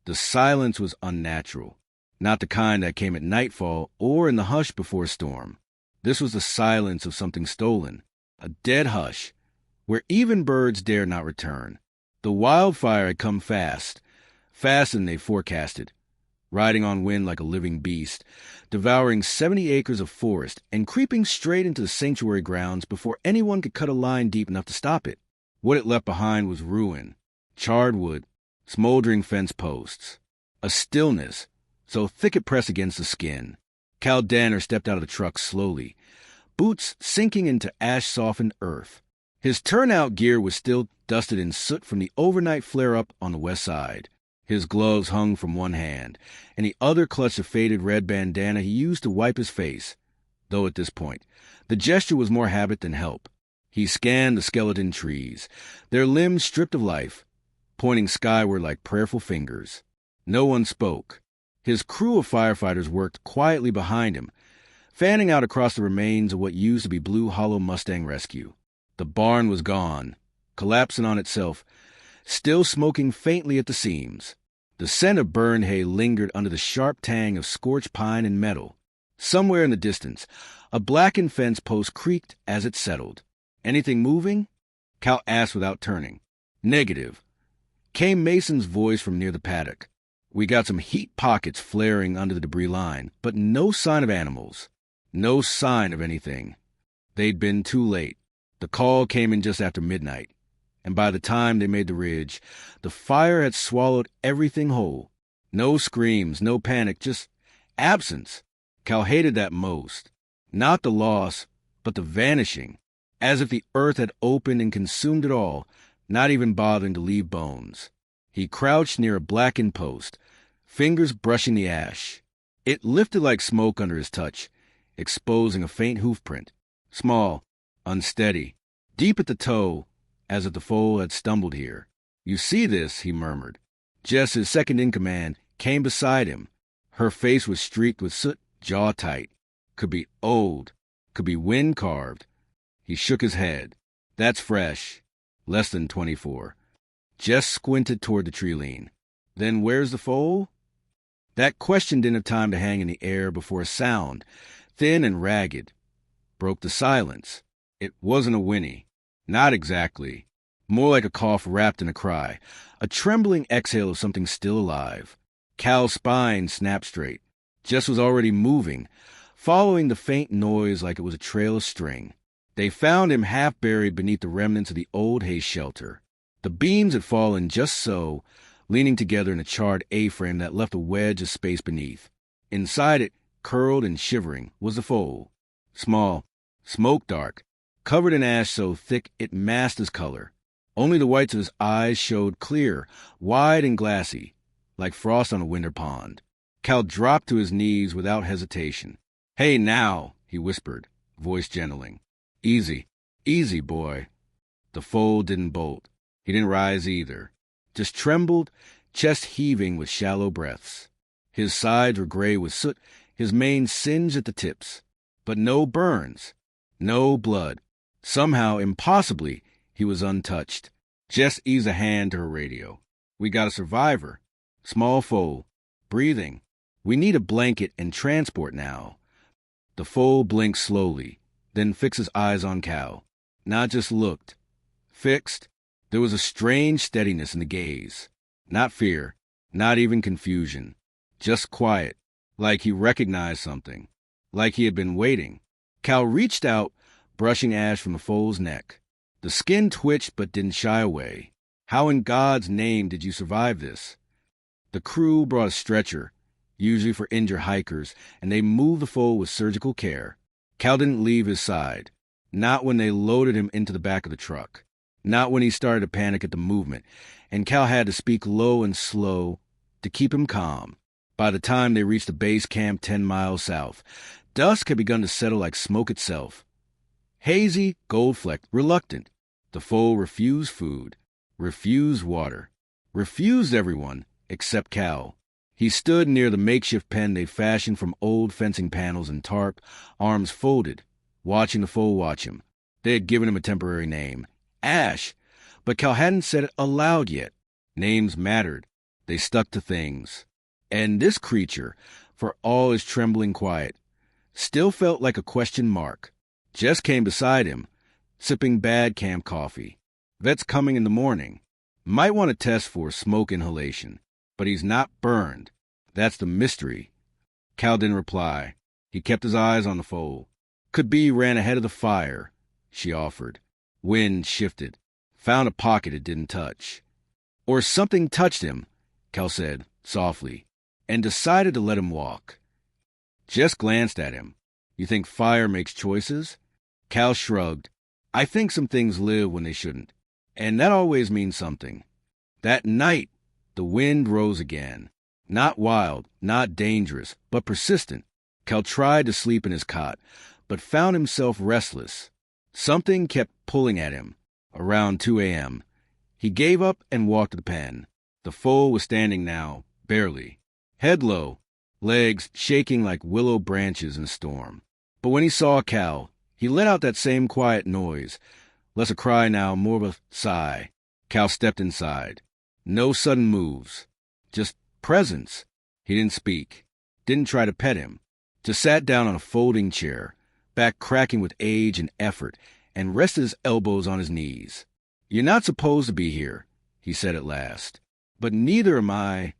The silence was unnatural, not the kind that came at nightfall or in the hush before a storm. This was the silence of something stolen, a dead hush, where even birds dared not return. The wildfire had come fast, faster than they forecasted, riding on wind like a living beast, devouring 70 acres of forest and creeping straight into the sanctuary grounds before anyone could cut a line deep enough to stop it. What it left behind was ruin, charred wood, smoldering fence posts, a stillness so thick it pressed against the skin. Cal Danner stepped out of the truck slowly, boots sinking into ash-softened earth. His turnout gear was still dusted in soot from the overnight flare-up on the west side. His gloves hung from one hand, and the other clutched a faded red bandana he used to wipe his face, though at this point, the gesture was more habit than help. He scanned the skeleton trees, their limbs stripped of life, pointing skyward like prayerful fingers. No one spoke. His crew of firefighters worked quietly behind him, fanning out across the remains of what used to be Blue Hollow Mustang Rescue. The barn was gone, collapsing on itself, still smoking faintly at the seams. The scent of burned hay lingered under the sharp tang of scorched pine and metal. Somewhere in the distance, a blackened fence post creaked as it settled. "Anything moving?" Cal asked without turning. "Negative," came Mason's voice from near the paddock. "We got some heat pockets flaring under the debris line, but no sign of animals. No sign of anything." They'd been too late. The call came in just after midnight, and by the time they made the ridge, the fire had swallowed everything whole. No screams, no panic, just absence. Cal hated that most. Not the loss, but the vanishing, as if the earth had opened and consumed it all, not even bothering to leave bones. He crouched near a blackened post, fingers brushing the ash. It lifted like smoke under his touch, exposing a faint hoofprint. Small, unsteady, deep at the toe, as if the foal had stumbled here. "You see this?" he murmured. Jess, his second in command, came beside him. Her face was streaked with soot, jaw tight. Could be old, could be wind-carved. He shook his head. "That's fresh. Less than 24. Jess squinted toward the tree lean. "Then where's the foal?" That question didn't have time to hang in the air before a sound, thin and ragged, broke the silence. It wasn't a whinny. Not exactly. More like a cough wrapped in a cry, a trembling exhale of something still alive. Cal's spine snapped straight. Jess was already moving, following the faint noise like it was a trail of string. They found him half buried beneath the remnants of the old hay shelter. The beams had fallen just so, leaning together in a charred A-frame that left a wedge of space beneath. Inside it, curled and shivering, was the foal. Small, smoke-dark, covered in ash so thick it masked his color. Only the whites of his eyes showed clear, wide and glassy, like frost on a winter pond. Cal dropped to his knees without hesitation. "Hey, now," he whispered, voice gentling. "Easy, easy, boy." The foal didn't bolt. He didn't rise either. Just trembled, chest heaving with shallow breaths. His sides were gray with soot, his mane singed at the tips. But no burns, no blood. Somehow, impossibly, he was untouched. Jess eased a hand to her radio. "We got a survivor. Small foal. Breathing. We need a blanket and transport now." The foal blinked slowly, then fixed his eyes on Cal. Not just looked. Fixed. There was a strange steadiness in the gaze. Not fear, not even confusion. Just quiet, like he recognized something, like he had been waiting. Cal reached out, brushing ash from the foal's neck. The skin twitched but didn't shy away. "How in God's name did you survive this?" The crew brought a stretcher, usually for injured hikers, and they moved the foal with surgical care. Cal didn't leave his side. Not when they loaded him into the back of the truck. Not when he started to panic at the movement, and Cal had to speak low and slow to keep him calm. By the time they reached the base camp 10 miles south, dusk had begun to settle like smoke itself. Hazy, gold-flecked, reluctant. The foal refused food, refused water, refused everyone except Cal. He stood near the makeshift pen they fashioned from old fencing panels and tarp, arms folded, watching the foal watch him. They had given him a temporary name, Ash, but Cal hadn't said it aloud yet. Names mattered. They stuck to things. And this creature, for all his trembling quiet, still felt like a question mark. Jess came beside him, sipping bad camp coffee. Vet's coming in the morning. Might want to test for smoke inhalation, but he's not burned. That's the mystery. Cal didn't reply. He kept his eyes on the foal. Could be he ran ahead of the fire, she offered. Wind shifted. Found a pocket it didn't touch. Or something touched him, Cal said, softly, and decided to let him walk. Jess glanced at him. You think fire makes choices? Cal shrugged. I think some things live when they shouldn't, and that always means something. That night, the wind rose again. Not wild, not dangerous, but persistent. Cal tried to sleep in his cot, but found himself restless. Something kept pulling at him. Around 2 a.m., he gave up and walked to the pen. The foal was standing now, barely, head low, legs shaking like willow branches in a storm. But when he saw Cal, he let out that same quiet noise, less a cry now, more of a sigh. Cal stepped inside. No sudden moves, just presence. He didn't speak, didn't try to pet him, just sat down on a folding chair, back cracking with age and effort, and rested his elbows on his knees. You're not supposed to be here, he said at last. But neither am I.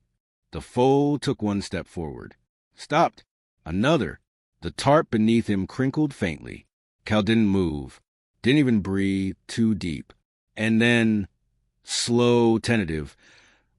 The foal took one step forward. Stopped. Another. The tarp beneath him crinkled faintly. Cal didn't move, didn't even breathe too deep. And then, slow, tentative,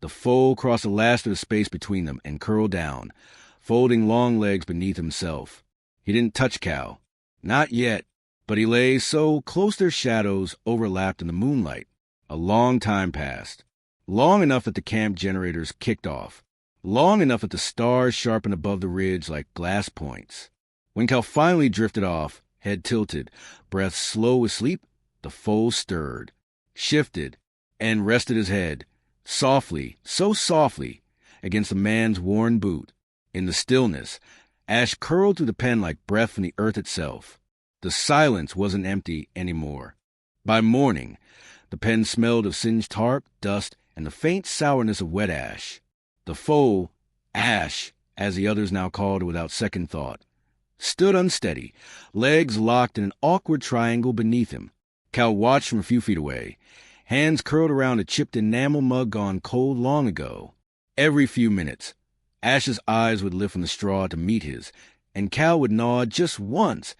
the foal crossed the last of the space between them and curled down, folding long legs beneath himself. He didn't touch Cal. Not yet. But he lay so close their shadows overlapped in the moonlight. A long time passed. Long enough that the camp generators kicked off. Long enough that the stars sharpened above the ridge like glass points. When Cal finally drifted off, head tilted, breath slow with sleep, the foal stirred, shifted, and rested his head, softly, so softly, against a man's worn boot. In the stillness, ash curled through the pen like breath from the earth itself. The silence wasn't empty anymore. By morning, the pen smelled of singed tarp, dust, and the faint sourness of wet ash. The foal, Ash, as the others now called it without second thought, stood unsteady, legs locked in an awkward triangle beneath him. Cal watched from a few feet away, hands curled around a chipped enamel mug gone cold long ago. Every few minutes, Ash's eyes would lift from the straw to meet his, and Cal would nod just once,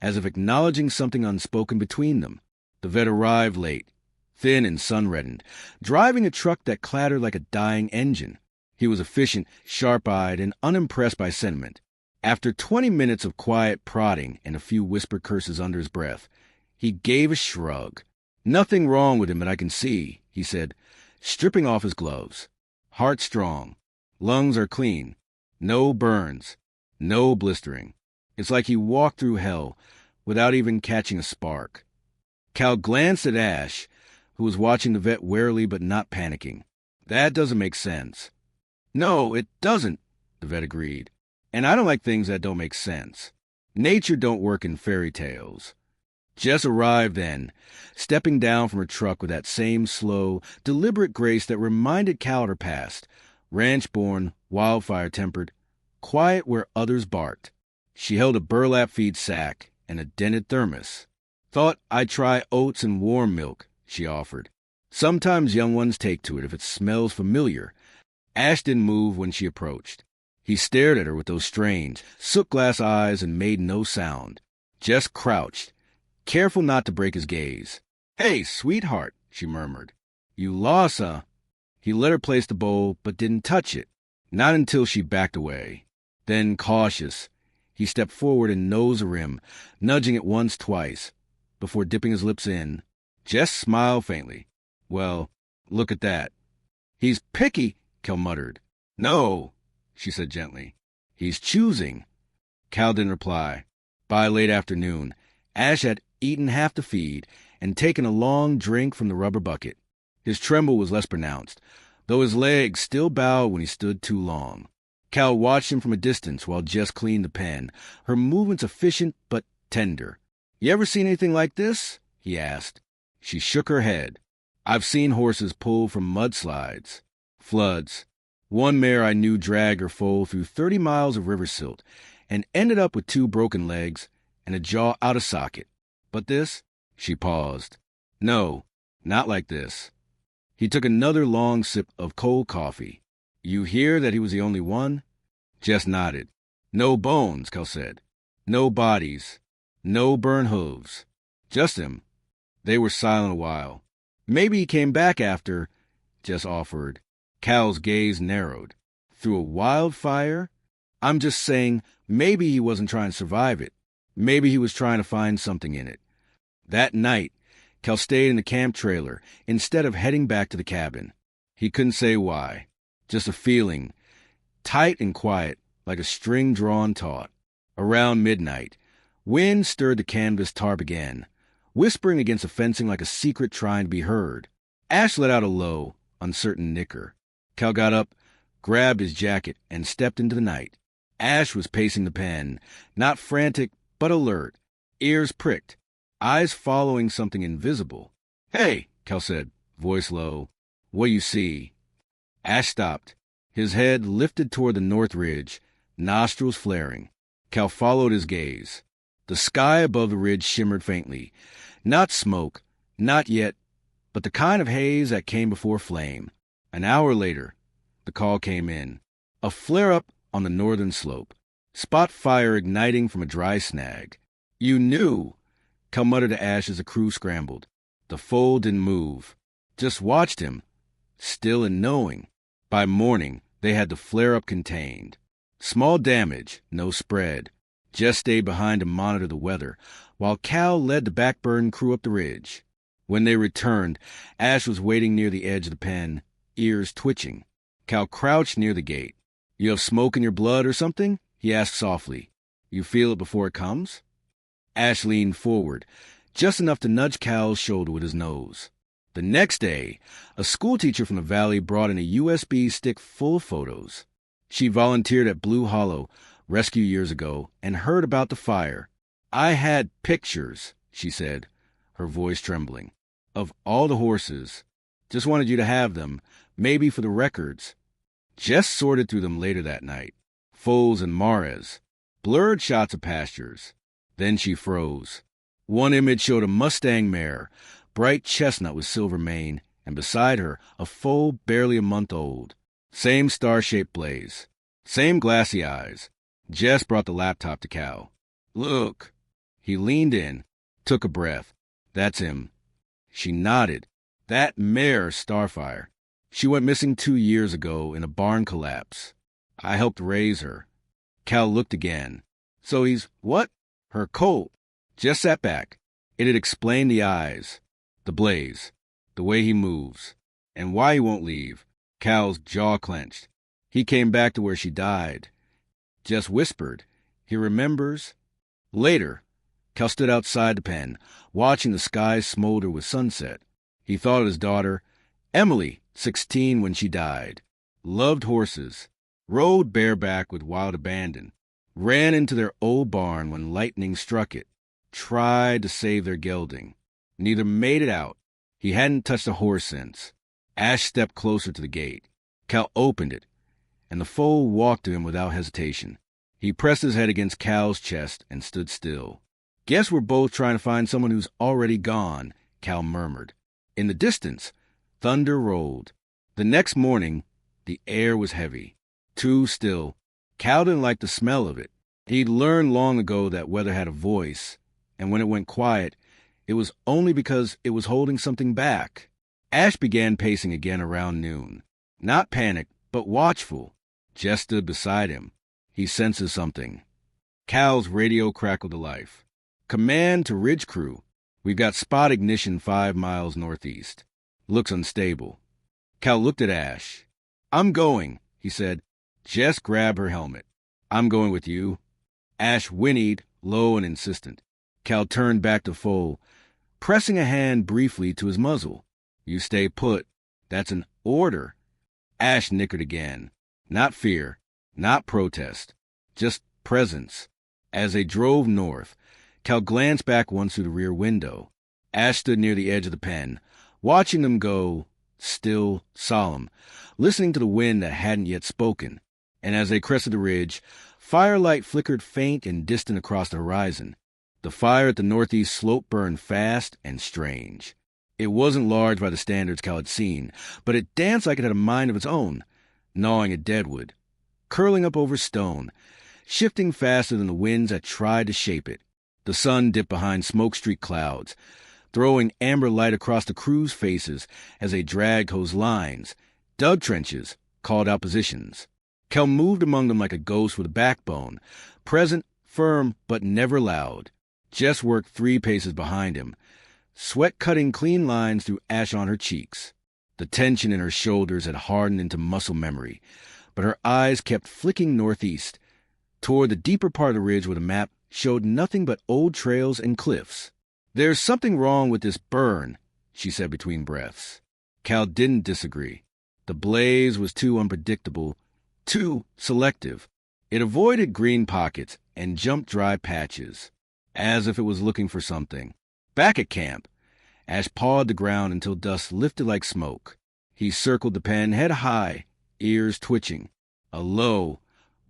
as if acknowledging something unspoken between them. The vet arrived late, thin and sun-reddened, driving a truck that clattered like a dying engine. He was efficient, sharp-eyed, and unimpressed by sentiment. After 20 minutes of quiet prodding and a few whispered curses under his breath, he gave a shrug. Nothing wrong with him that I can see, he said, stripping off his gloves. Heart strong. Lungs are clean. No burns. No blistering. It's like he walked through hell without even catching a spark. Cal glanced at Ash, who was watching the vet warily but not panicking. That doesn't make sense. No, it doesn't, the vet agreed. And I don't like things that don't make sense. Nature don't work in fairy tales. Jess arrived then, stepping down from her truck with that same slow, deliberate grace that reminded Cal of her past, ranch-born, wildfire-tempered, quiet where others barked. She held a burlap-feed sack and a dented thermos. Thought I'd try oats and warm milk, she offered. Sometimes young ones take to it if it smells familiar. Ash didn't move when she approached. He stared at her with those strange, soot-glass eyes and made no sound. Jess crouched, careful not to break his gaze. Hey, sweetheart, she murmured. You lost, huh? He let her place the bowl, but didn't touch it. Not until she backed away. Then, cautious, he stepped forward and nosed the rim, nudging it once, twice, before dipping his lips in. Jess smiled faintly. Well, look at that. He's picky, Cal muttered. No, she said gently. He's choosing. Cal didn't reply. By late afternoon, Ash had eaten half the feed and taken a long drink from the rubber bucket. His tremble was less pronounced, though his legs still bowed when he stood too long. Cal watched him from a distance while Jess cleaned the pen, her movements efficient but tender. You ever seen anything like this? He asked. She shook her head. I've seen horses pull from mudslides, floods, One mare I knew dragged her foal through 30 miles of river silt and ended up with 2 broken legs and a jaw out of socket. But this? She paused. No, not like this. He took another long sip of cold coffee. You hear that he was the only one? Jess nodded. No bones, Cal said. No bodies. No burned hooves. Just him. They were silent a while. Maybe he came back after, Jess offered. Cal's gaze narrowed. Through a wildfire? I'm just saying, maybe he wasn't trying to survive it. Maybe he was trying to find something in it. That night, Cal stayed in the camp trailer instead of heading back to the cabin. He couldn't say why. Just a feeling, tight and quiet, like a string drawn taut. Around midnight, wind stirred the canvas tarp again, whispering against the fencing like a secret trying to be heard. Ash let out a low, uncertain nicker. Cal got up, grabbed his jacket, and stepped into the night. Ash was pacing the pen, not frantic, but alert, ears pricked, eyes following something invisible. Hey, Cal said, voice low. What do you see? Ash stopped, his head lifted toward the north ridge, nostrils flaring. Cal followed his gaze. The sky above the ridge shimmered faintly. Not smoke, not yet, but the kind of haze that came before flame. An hour later, the call came in. A flare-up on the northern slope. Spot fire igniting from a dry snag. You knew, Cal muttered to Ash as the crew scrambled. The foal didn't move. Just watched him, still and knowing. By morning, they had the flare-up contained. Small damage, no spread. Jess stayed behind to monitor the weather, while Cal led the backburn crew up the ridge. When they returned, Ash was waiting near the edge of the pen, ears twitching. Cal crouched near the gate. You have smoke in your blood or something? He asked softly. You feel it before it comes? Ash leaned forward, just enough to nudge Cal's shoulder with his nose. The next day, a schoolteacher from the valley brought in a USB stick full of photos. She volunteered at Blue Hollow rescue years ago and heard about the fire. I had pictures, she said, her voice trembling, of all the horses. Just wanted you to have them, maybe for the records. Jess sorted through them later that night. Foals and mares. Blurred shots of pastures. Then she froze. One image showed a Mustang mare, bright chestnut with silver mane, and beside her, a foal barely a month old. Same star-shaped blaze. Same glassy eyes. Jess brought the laptop to Cal. Look. He leaned in, took a breath. That's him. She nodded. That mare, Starfire. She went missing 2 years ago in a barn collapse. I helped raise her. Cal looked again. So he's what? Her colt. Jess sat back. It had explained the eyes, the blaze, the way he moves, and why he won't leave. Cal's jaw clenched. He came back to where she died. Jess whispered. He remembers. Later, Cal stood outside the pen, watching the sky smolder with sunset. He thought of his daughter, Emily, 16 when she died. Loved horses. Rode bareback with wild abandon. Ran into their old barn when lightning struck it. Tried to save their gelding. Neither made it out. He hadn't touched a horse since. Ash stepped closer to the gate. Cal opened it, and the foal walked to him without hesitation. He pressed his head against Cal's chest and stood still. Guess we're both trying to find someone who's already gone, Cal murmured. In the distance, thunder rolled. The next morning, the air was heavy. Too still. Cal didn't like the smell of it. He'd learned long ago that weather had a voice, and when it went quiet, it was only because it was holding something back. Ash began pacing again around noon. Not panicked, but watchful. Jess stood beside him. He senses something. Cal's radio crackled to life. Command to Ridge Crew. We've got spot ignition 5 miles northeast. Looks unstable. Cal looked at Ash. I'm going, he said. Jess grabbed her helmet. I'm going with you. Ash whinnied, low and insistent. Cal turned back to Foal, pressing a hand briefly to his muzzle. You stay put. That's an order. Ash nickered again. Not fear, not protest, just presence. As they drove north, Cal glanced back once through the rear window. Ash stood near the edge of the pen, watching them go, still, solemn, listening to the wind that hadn't yet spoken. And as they crested the ridge, firelight flickered faint and distant across the horizon. The fire at the northeast slope burned fast and strange. It wasn't large by the standards Cal had seen, but it danced like it had a mind of its own, gnawing at deadwood, curling up over stone, shifting faster than the winds that tried to shape it. The sun dipped behind smoke-streaked clouds, throwing amber light across the crew's faces as they dragged hose lines, dug trenches, called out positions. Cal moved among them like a ghost with a backbone, present, firm, but never loud. Jess worked 3 paces behind him, sweat cutting clean lines through ash on her cheeks. The tension in her shoulders had hardened into muscle memory, but her eyes kept flicking northeast, toward the deeper part of the ridge where the map showed nothing but old trails and cliffs. "There's something wrong with this burn," she said between breaths. Cal didn't disagree. The blaze was too unpredictable, too selective. It avoided green pockets and jumped dry patches, as if it was looking for something. Back at camp, Ash pawed the ground until dust lifted like smoke. He circled the pen head high, ears twitching. A low,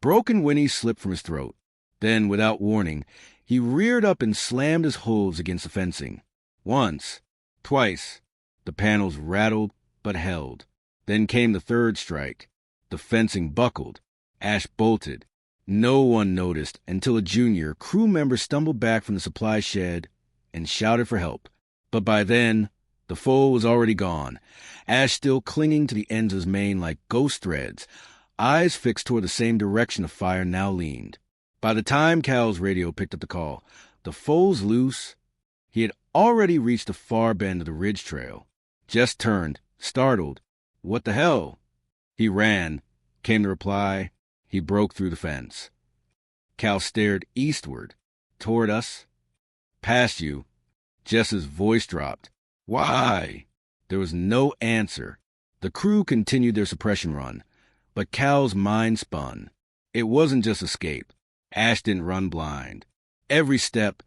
broken whinny slipped from his throat. Then, without warning, he reared up and slammed his hooves against the fencing. Once, twice, the panels rattled but held. Then came the third strike. The fencing buckled. Ash bolted. No one noticed until a junior crew member stumbled back from the supply shed and shouted for help. But by then, the foal was already gone, Ash still clinging to the ends of his mane like ghost threads, eyes fixed toward the same direction the fire now leaned. By the time Cal's radio picked up the call, the foal's loose. He had already reached the far bend of the ridge trail. Jess turned, startled. "What the hell?" He ran, came the reply. He broke through the fence. Cal stared eastward, toward us. "Past you." Jess's voice dropped. "Why?" There was no answer. The crew continued their suppression run, but Cal's mind spun. It wasn't just escape. Ash didn't run blind. Every step,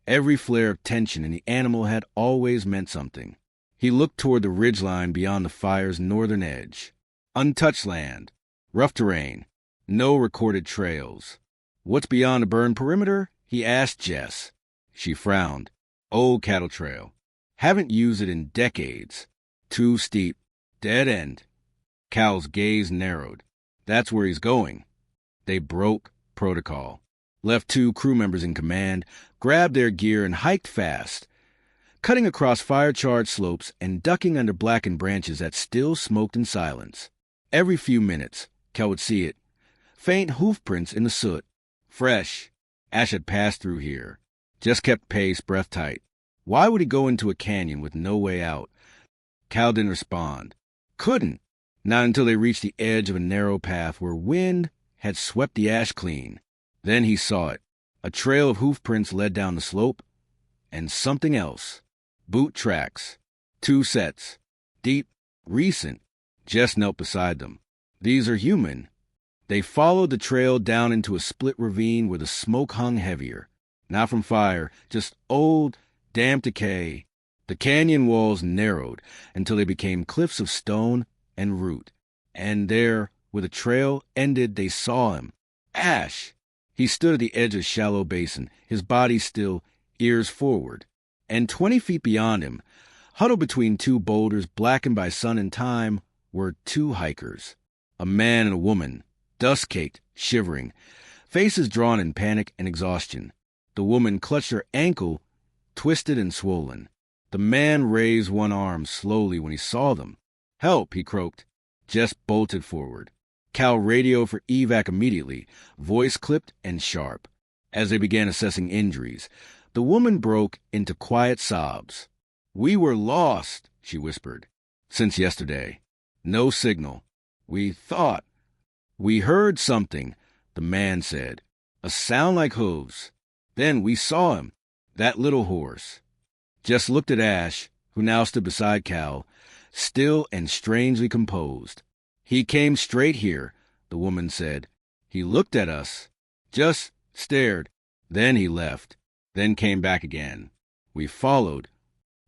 every flare of tension in the animal had always meant something. He looked toward the ridgeline beyond the fire's northern edge. Untouched land, rough terrain, no recorded trails. "What's beyond the burn perimeter?" he asked Jess. She frowned. "Old cattle trail. Haven't used it in decades. Too steep. Dead end." Cal's gaze narrowed. "That's where he's going." They broke protocol, left 2 crew members in command, grabbed their gear and hiked fast, cutting across fire-charred slopes and ducking under blackened branches that still smoked in silence. Every few minutes, Cal would see it. Faint hoof prints in the soot. Fresh. Ash had passed through here. Just kept pace, breath tight. Why would he go into a canyon with no way out? Cal didn't respond. Couldn't. Not until they reached the edge of a narrow path where wind had swept the ash clean. Then he saw it. A trail of hoof prints led down the slope. And something else. Boot tracks. 2 sets. Deep. Recent. Jess knelt beside them. These are human. They followed the trail down into a split ravine where the smoke hung heavier. Not from fire, just old, damp decay. The canyon walls narrowed until they became cliffs of stone and root. And there, where the trail ended, they saw him. Ash! He stood at the edge of a shallow basin, his body still, ears forward. And 20 feet beyond him, huddled between 2 boulders blackened by sun and time, were 2 hikers. A man and a woman, dust-caked, shivering, faces drawn in panic and exhaustion. The woman clutched her ankle, twisted and swollen. The man raised one arm slowly when he saw them. "Help," he croaked. Jess bolted forward. Cal radioed for evac immediately, voice clipped and sharp. As they began assessing injuries, the woman broke into quiet sobs. "We were lost," she whispered. "Since yesterday. No signal. We thought. We heard something," the man said. "A sound like hooves. Then we saw him. That little horse." Jess looked at Ash, who now stood beside Cal, still and strangely composed. "He came straight here," the woman said. "He looked at us. Just stared. Then he left. Then came back again. We followed."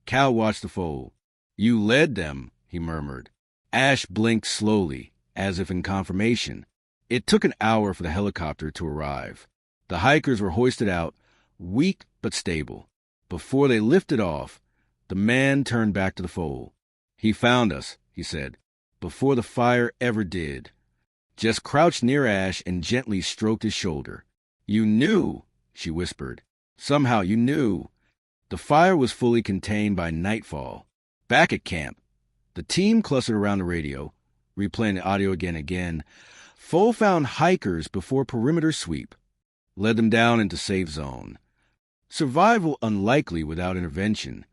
Cal watched the foal. "You led them," he murmured. Ash blinked slowly, as if in confirmation. It took an hour for the helicopter to arrive. The hikers were hoisted out, weak but stable. Before they lifted off, the man turned back to the Foal. He found us, he said, before the fire ever did. Jess crouched near Ash and gently stroked his shoulder. You knew, she whispered. Somehow you knew. The fire was fully contained by nightfall. Back at camp, the team clustered around the radio, replaying the audio again and again. Foal found hikers before perimeter sweep, led them down into safe zone. Survival unlikely without intervention.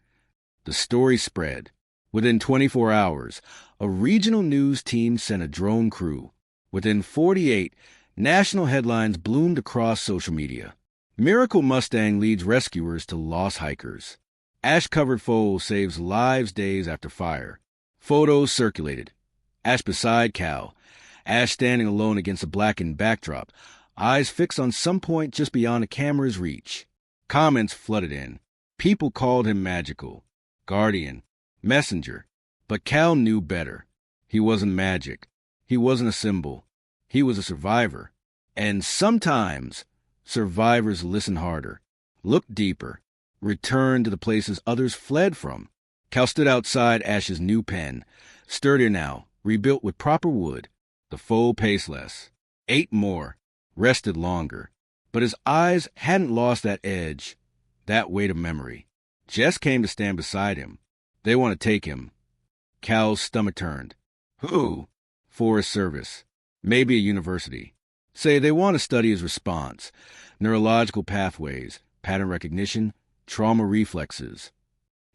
The story spread. Within 24 hours, a regional news team sent a drone crew. Within 48, national headlines bloomed across social media. Miracle Mustang leads rescuers to lost hikers. Ash-covered Foal saves lives days after fire. Photos circulated. Ash beside Cal. Ash standing alone against a blackened backdrop, eyes fixed on some point just beyond the camera's reach. Comments flooded in. People called him magical, guardian, messenger. But Cal knew better. He wasn't magic. He wasn't a symbol. He was a survivor. And sometimes survivors listen harder, look deeper, return to the places others fled from. Cal stood outside Ash's new pen, sturdier now, rebuilt with proper wood. The Foal paced less, ate more, rested longer. But his eyes hadn't lost that edge, that weight of memory. Jess came to stand beside him. They want to take him. Cal's stomach turned. Who? Forest Service. Maybe a university. Say they want to study his response, neurological pathways, pattern recognition, trauma reflexes.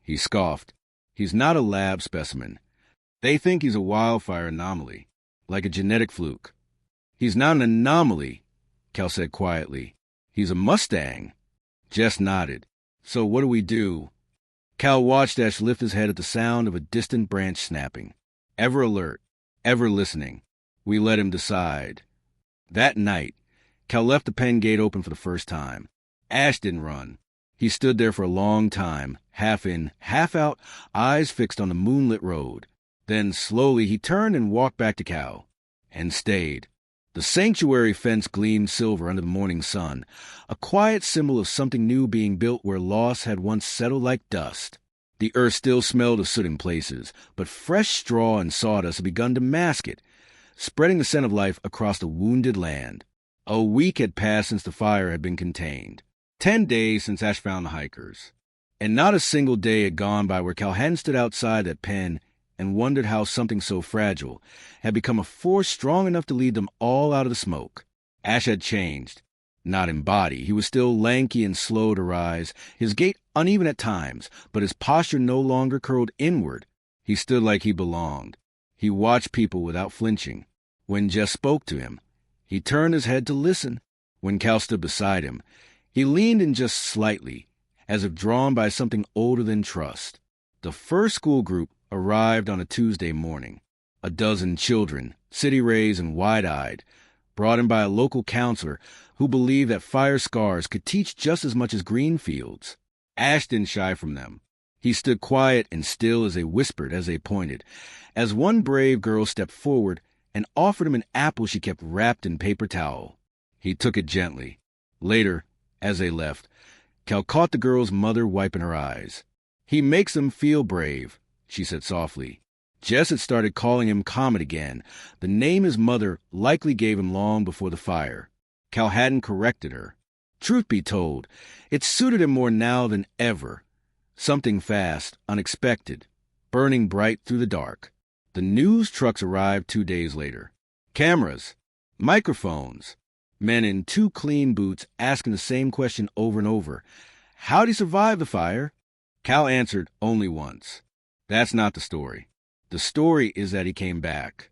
He scoffed. He's not a lab specimen. They think he's a wildfire anomaly, like a genetic fluke. He's not an anomaly, Cal said quietly. He's a Mustang. Jess nodded. So what do we do? Cal watched Ash lift his head at the sound of a distant branch snapping. Ever alert, ever listening. We let him decide. That night, Cal left the pen gate open for the first time. Ash didn't run. He stood there for a long time, half in, half out, eyes fixed on the moonlit road. Then slowly he turned and walked back to Cal. And stayed. The sanctuary fence gleamed silver under the morning sun, a quiet symbol of something new being built where loss had once settled like dust. The earth still smelled of soot in places, but fresh straw and sawdust had begun to mask it, spreading the scent of life across the wounded land. A week had passed since the fire had been contained. 10 days since Ash found the hikers. And not a single day had gone by where Cal hadn't stood outside that pen and wondered how something so fragile had become a force strong enough to lead them all out of the smoke. Ash had changed. Not in body. He was still lanky and slow to rise, his gait uneven at times, but his posture no longer curled inward. He stood like he belonged. He watched people without flinching. When Jess spoke to him, he turned his head to listen. When Cal stood beside him, he leaned in just slightly, as if drawn by something older than trust. The first school group arrived on a Tuesday morning. A dozen children, city-raised and wide-eyed, brought in by a local counselor who believed that fire scars could teach just as much as green fields. Ash didn't shy from them. He stood quiet and still as they whispered, as they pointed, as one brave girl stepped forward and offered him an apple she kept wrapped in paper towel. He took it gently. Later, as they left, Cal caught the girl's mother wiping her eyes. He makes them feel brave, she said softly. Jess had started calling him Comet again, the name his mother likely gave him long before the fire. Cal hadn't corrected her. Truth be told, it suited him more now than ever. Something fast, unexpected, burning bright through the dark. The news trucks arrived 2 days later. Cameras, microphones, men in 2 clean boots asking the same question over and over. How'd he survive the fire? Cal answered only once. That's not the story. The story is that he came back.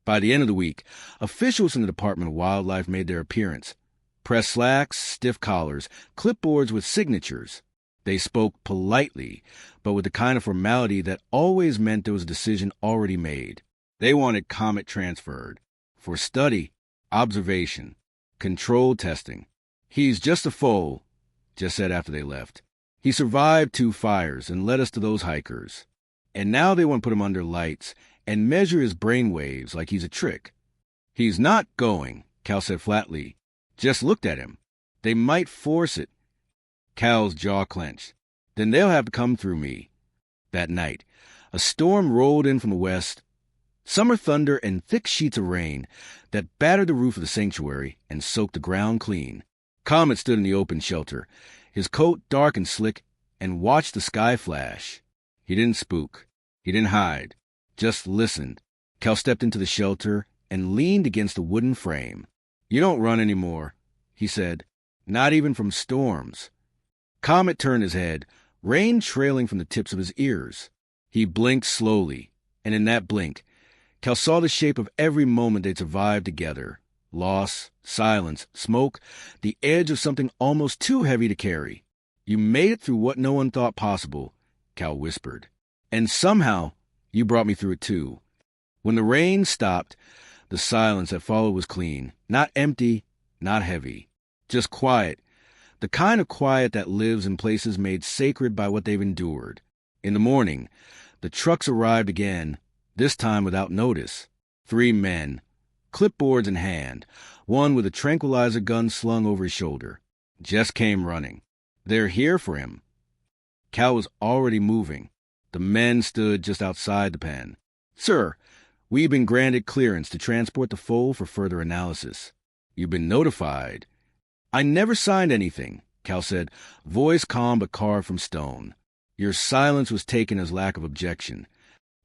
By the end of the week, officials in the Department of Wildlife made their appearance. Press slacks, stiff collars, clipboards with signatures. They spoke politely, but with the kind of formality that always meant there was a decision already made. They wanted Comet transferred. For study, observation, controlled testing. He's just a foal, Jess said after they left. He survived 2 fires and led us to those hikers. And now they want to put him under lights and measure his brain waves like he's a trick. He's not going, Cal said flatly. Just looked at him. They might force it. Cal's jaw clenched. Then they'll have to come through me. That night, a storm rolled in from the west. Summer thunder and thick sheets of rain that battered the roof of the sanctuary and soaked the ground clean. Comet stood in the open shelter, his coat dark and slick, and watched the sky flash. He didn't spook. He didn't hide. Just listened. Cal stepped into the shelter and leaned against the wooden frame. "You don't run anymore," he said. "Not even from storms." Comet turned his head, rain trailing from the tips of his ears. He blinked slowly, and in that blink, Cal saw the shape of every moment they'd survived together. Loss, silence, smoke, the edge of something almost too heavy to carry. "You made it through what no one thought possible," Cal whispered. "And somehow, you brought me through it too." When the rain stopped, the silence that followed was clean. Not empty, not heavy. Just quiet. The kind of quiet that lives in places made sacred by what they've endured. In the morning, the trucks arrived again, this time without notice. 3 men, clipboards in hand, one with a tranquilizer gun slung over his shoulder. Jess came running. "They're here for him." Cal was already moving. The men stood just outside the pen. "Sir, we've been granted clearance to transport the Foal for further analysis." "You've been notified." "I never signed anything," Cal said, voice calm but carved from stone. "Your silence was taken as lack of objection.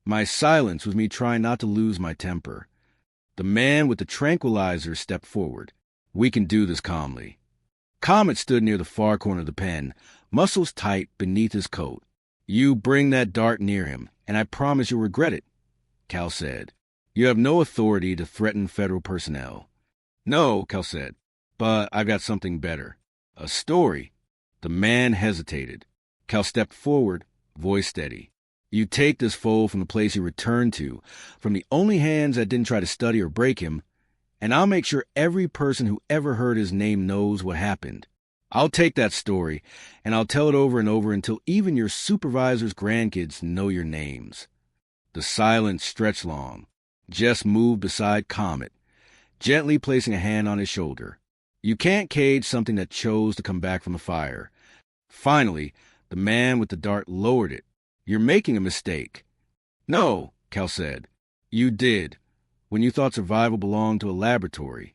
My silence was me trying not to lose my temper." The man with the tranquilizer stepped forward. "We can do this calmly." Comet stood near the far corner of the pen, muscles tight beneath his coat. "You bring that dart near him, and I promise you'll regret it," Cal said. "You have no authority to threaten federal personnel." "No," Cal said, "but I've got something better. A story." The man hesitated. Cal stepped forward, voice steady. "You take this Foal from the place he returned to, from the only hands that didn't try to study or break him, and I'll make sure every person who ever heard his name knows what happened. I'll take that story, and I'll tell it over and over until even your supervisor's grandkids know your names." The silence stretched long. Jess moved beside Comet, gently placing a hand on his shoulder. "You can't cage something that chose to come back from the fire." Finally, the man with the dart lowered it. "You're making a mistake." "No," Cal said. "You did, when you thought survival belonged to a laboratory."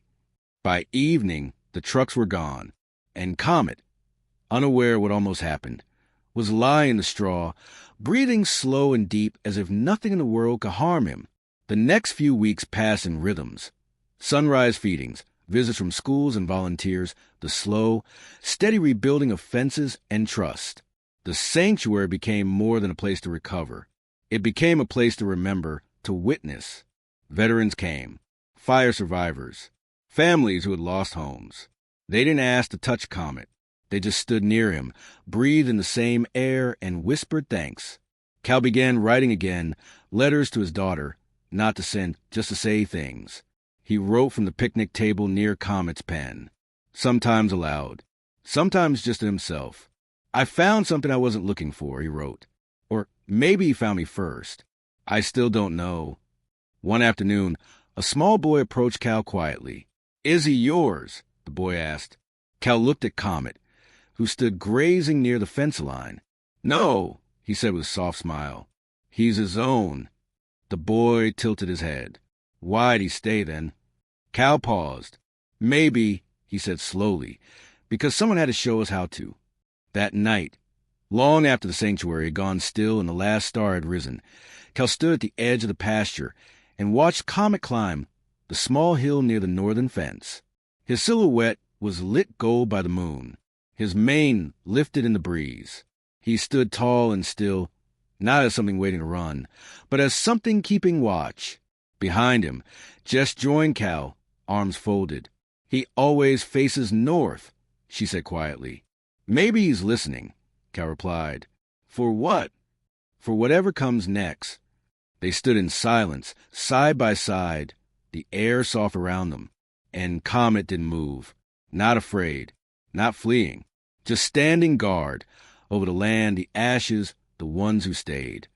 By evening, the trucks were gone, and Comet, unaware of what almost happened, was lying in the straw, breathing slow and deep as if nothing in the world could harm him. The next few weeks passed in rhythms. Sunrise feedings, visits from schools and volunteers, the slow, steady rebuilding of fences and trust. The sanctuary became more than a place to recover. It became a place to remember, to witness. Veterans came, fire survivors, families who had lost homes. They didn't ask to touch Comet. They just stood near him, breathed in the same air, and whispered thanks. Cal began writing again, letters to his daughter, not to send, just to say things. He wrote from the picnic table near Comet's pen, sometimes aloud, sometimes just to himself. "I found something I wasn't looking for," he wrote. Or maybe he found me first. I still don't know. One afternoon, a small boy approached Cal quietly. "Is he yours?" the boy asked. Cal looked at Comet, who stood grazing near the fence line. "No," he said with a soft smile. "He's his own." The boy tilted his head. "Why'd he stay then?" Cal paused. "Maybe," he said slowly, "because someone had to show us how to." That night, long after the sanctuary had gone still and the last star had risen, Cal stood at the edge of the pasture and watched Comet climb the small hill near the northern fence. His silhouette was lit gold by the moon, his mane lifted in the breeze. He stood tall and still, not as something waiting to run, but as something keeping watch. Behind him, Jess joined Cal, arms folded. "He always faces north," she said quietly. "Maybe he's listening," Cal replied. "For what?" "For whatever comes next." They stood in silence, side by side, the air soft around them, and Comet didn't move. Not afraid, not fleeing, just standing guard over the land, the ashes, the ones who stayed.